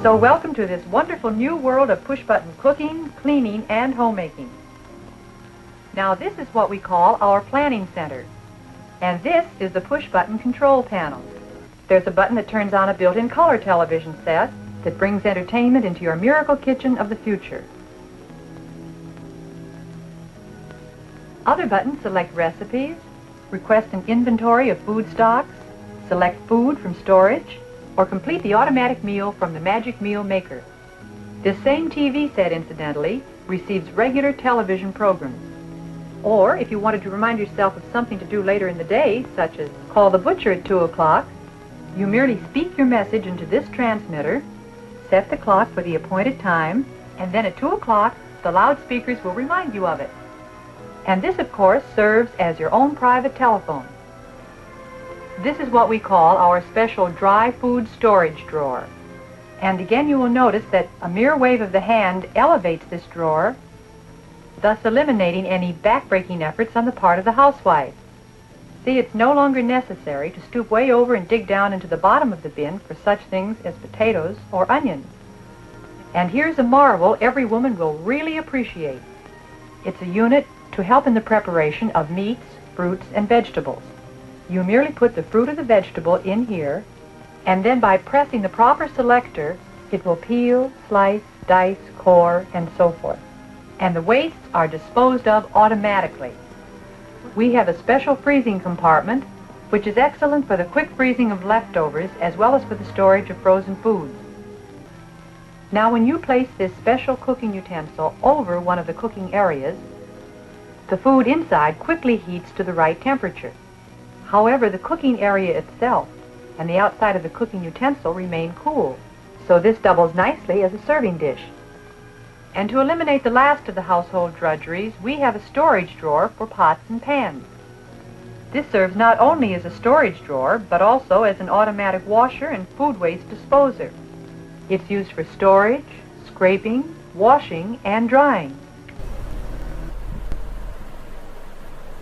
So welcome to this wonderful new world of push-button cooking, cleaning, and homemaking. Now this is what we call our planning center. And this is the push-button control panel. There's a button that turns on a built-in color television set that brings entertainment into your miracle kitchen of the future. Other buttons select recipes, request an inventory of food stocks, select food from storage, or complete the automatic meal from the Magic Meal Maker. This same TV set, incidentally, receives regular television programs. Or, if you wanted to remind yourself of something to do later in the day, such as call the butcher at 2 o'clock, you merely speak your message into this transmitter, set the clock for the appointed time, and then at 2 o'clock, the loudspeakers will remind you of it. And this, of course, serves as your own private telephone. This is what we call our special dry food storage drawer. And again, you will notice that a mere wave of the hand elevates this drawer, thus eliminating any back-breaking efforts on the part of the housewife. See, it's no longer necessary to stoop way over and dig down into the bottom of the bin for such things as potatoes or onions. And here's a marvel every woman will really appreciate. It's a unit to help in the preparation of meats, fruits, and vegetables. You merely put the fruit or the vegetable in here, and then by pressing the proper selector, it will peel, slice, dice, core, and so forth. And the wastes are disposed of automatically. We have a special freezing compartment, which is excellent for the quick freezing of leftovers as well as for the storage of frozen foods. Now, when you place this special cooking utensil over one of the cooking areas, the food inside quickly heats to the right temperature. However, the cooking area itself and the outside of the cooking utensil remain cool, so this doubles nicely as a serving dish. And to eliminate the last of the household drudgeries, we have a storage drawer for pots and pans. This serves not only as a storage drawer, but also as an automatic washer and food waste disposer. It's used for storage, scraping, washing, and drying.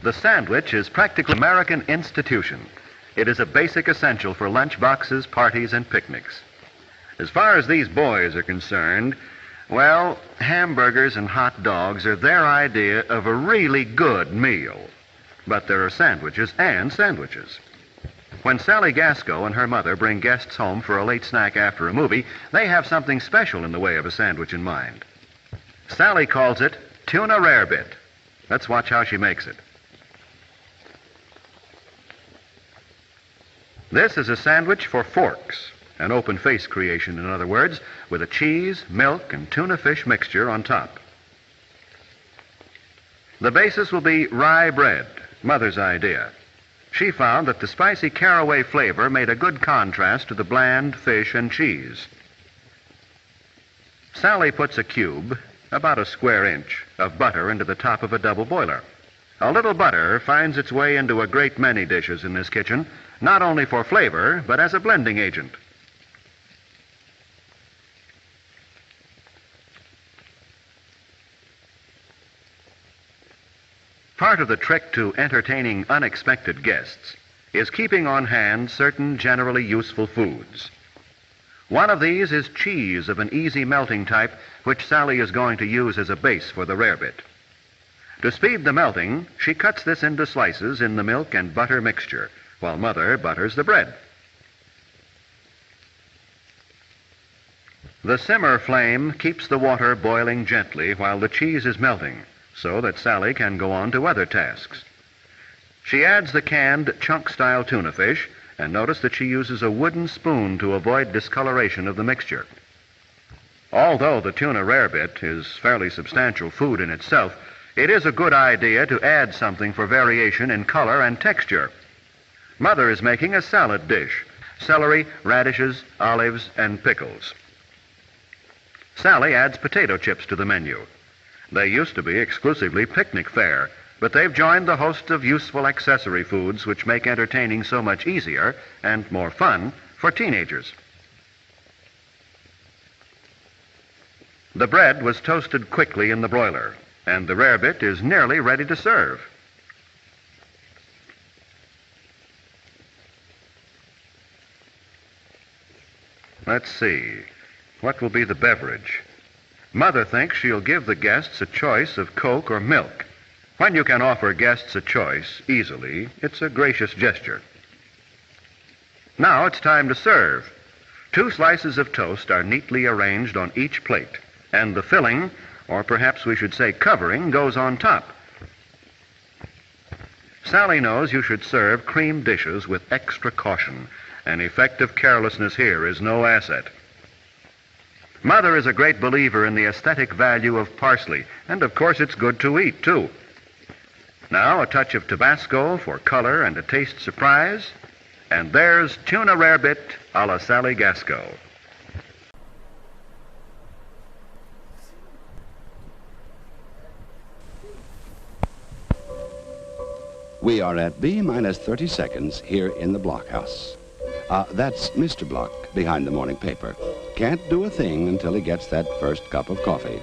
The sandwich is practically an American institution. It is a basic essential for lunch boxes, parties, and picnics. As far as these boys are concerned, well, hamburgers and hot dogs are their idea of a really good meal. But there are sandwiches and sandwiches. When Sally Gasco and her mother bring guests home for a late snack after a movie, they have something special in the way of a sandwich in mind. Sally calls it tuna rarebit. Let's watch how she makes it. This is a sandwich for forks, an open-face creation, in other words, with a cheese, milk, and tuna fish mixture on top. The basis will be rye bread, Mother's idea. She found that the spicy caraway flavor made a good contrast to the bland fish and cheese. Sally puts a cube, about a square inch, of butter into the top of a double boiler. A little butter finds its way into a great many dishes in this kitchen, not only for flavor, but as a blending agent. Part of the trick to entertaining unexpected guests is keeping on hand certain generally useful foods. One of these is cheese of an easy melting type, which Sally is going to use as a base for the rarebit. To speed the melting, she cuts this into slices in the milk and butter mixture, while Mother butters the bread. The simmer flame keeps the water boiling gently while the cheese is melting, so that Sally can go on to other tasks. She adds the canned chunk-style tuna fish, and notice that she uses a wooden spoon to avoid discoloration of the mixture. Although the tuna rarebit is fairly substantial food in itself, it is a good idea to add something for variation in color and texture. Mother is making a salad dish: celery, radishes, olives, and pickles. Sally adds potato chips to the menu. They used to be exclusively picnic fare, but they've joined the host of useful accessory foods which make entertaining so much easier and more fun for teenagers. The bread was toasted quickly in the broiler, and the rarebit is nearly ready to serve. Let's see. What will be the beverage? Mother thinks she'll give the guests a choice of Coke or milk. When you can offer guests a choice easily, it's a gracious gesture. Now it's time to serve. 2 slices of toast are neatly arranged on each plate, and the filling, or perhaps we should say covering, goes on top. Sally knows you should serve cream dishes with extra caution. An effective carelessness here is no asset. Mother is a great believer in the aesthetic value of parsley, and of course it's good to eat, too. Now a touch of Tabasco for color and a taste surprise, and there's tuna rarebit a la Sally Gasco. We are at B minus 30 seconds here in the blockhouse. That's Mr. Block behind the morning paper. Can't do a thing until he gets that first cup of coffee.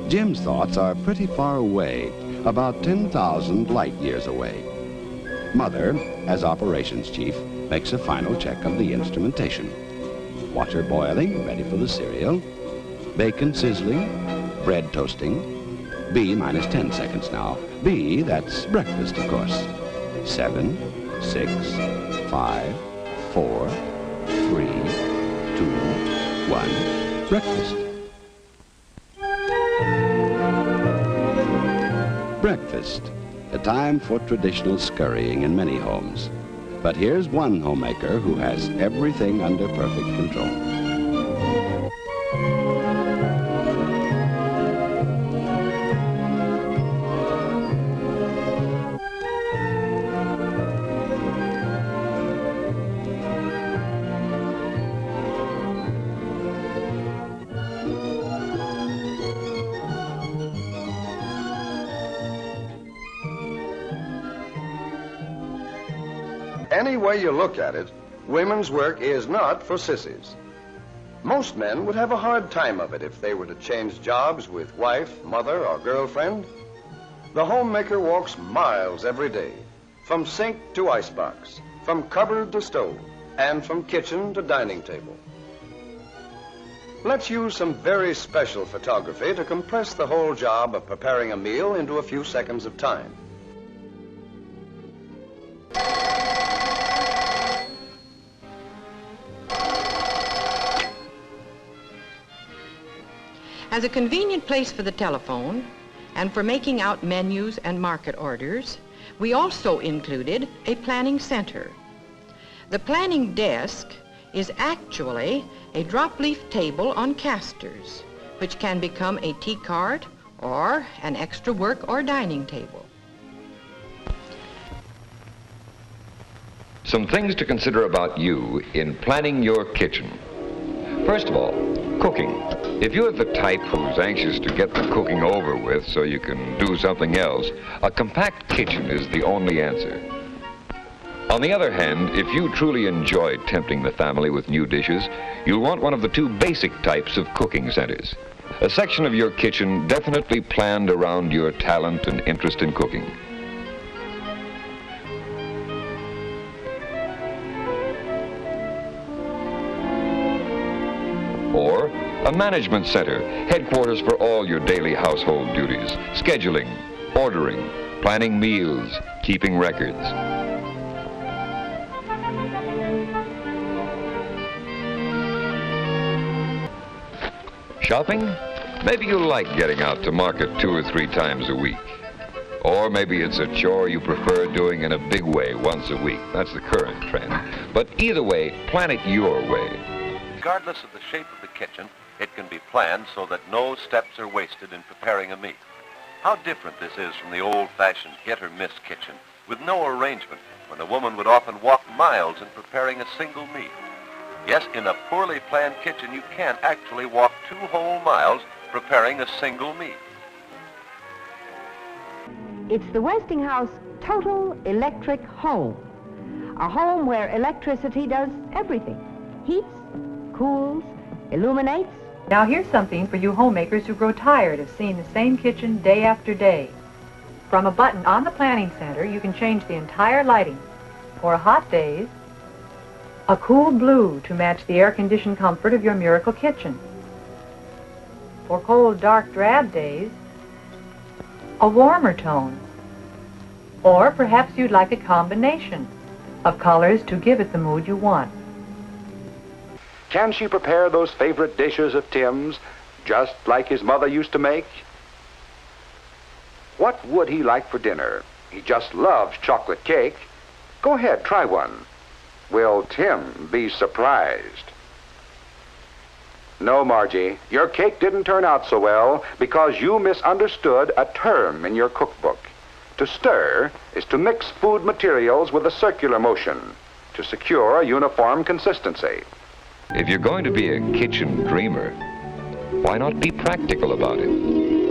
Jim's thoughts are pretty far away, about 10,000 light years away. Mother, as operations chief, makes a final check of the instrumentation. Water boiling, ready for the cereal. Bacon sizzling, bread toasting. B minus 10 seconds now. B, that's breakfast, of course. 7, 6, 5, 4, 3, 2, 1, breakfast. Breakfast, a time for traditional scurrying in many homes. But here's one homemaker who has everything under perfect control. Any way you look at it, women's work is not for sissies. Most men would have a hard time of it if they were to change jobs with wife, mother, or girlfriend. The homemaker walks miles every day, from sink to icebox, from cupboard to stove, and from kitchen to dining table. Let's use some very special photography to compress the whole job of preparing a meal into a few seconds of time. As a convenient place for the telephone and for making out menus and market orders, we also included a planning center. The planning desk is actually a drop-leaf table on casters, which can become a tea cart or an extra work or dining table. Some things to consider about you in planning your kitchen. First of all, cooking. If you're the type who's anxious to get the cooking over with so you can do something else, a compact kitchen is the only answer. On the other hand, if you truly enjoy tempting the family with new dishes, you'll want one of the 2 basic types of cooking centers. A section of your kitchen definitely planned around your talent and interest in cooking. Or a management center, headquarters for all your daily household duties, scheduling, ordering, planning meals, keeping records. Shopping? Maybe you like getting out to market 2 or 3 times a week. Or maybe it's a chore you prefer doing in a big way once a week. That's the current trend. But either way, plan it your way. Regardless of the shape of the kitchen, it can be planned so that no steps are wasted in preparing a meal. How different this is from the old-fashioned hit-or-miss kitchen, with no arrangement, when a woman would often walk miles in preparing a single meal. Yes, in a poorly planned kitchen, you can actually walk 2 whole miles preparing a single meal. It's the Westinghouse Total Electric Home. A home where electricity does everything. Heats, cools, illuminates. Now here's something for you homemakers who grow tired of seeing the same kitchen day after day. From a button on the planning center, you can change the entire lighting. For hot days, A cool blue to match the air-conditioned comfort of your miracle kitchen. For cold, dark, drab days, a warmer tone. Or perhaps you'd like a combination of colors to give it the mood you want. Can she prepare those favorite dishes of Tim's just like his mother used to make? What would he like for dinner? He just loves chocolate cake. Go ahead, try one. Will Tim be surprised? No, Margie, your cake didn't turn out so well because you misunderstood a term in your cookbook. To stir is to mix food materials with a circular motion to secure a uniform consistency. If you're going to be a kitchen dreamer, why not be practical about it?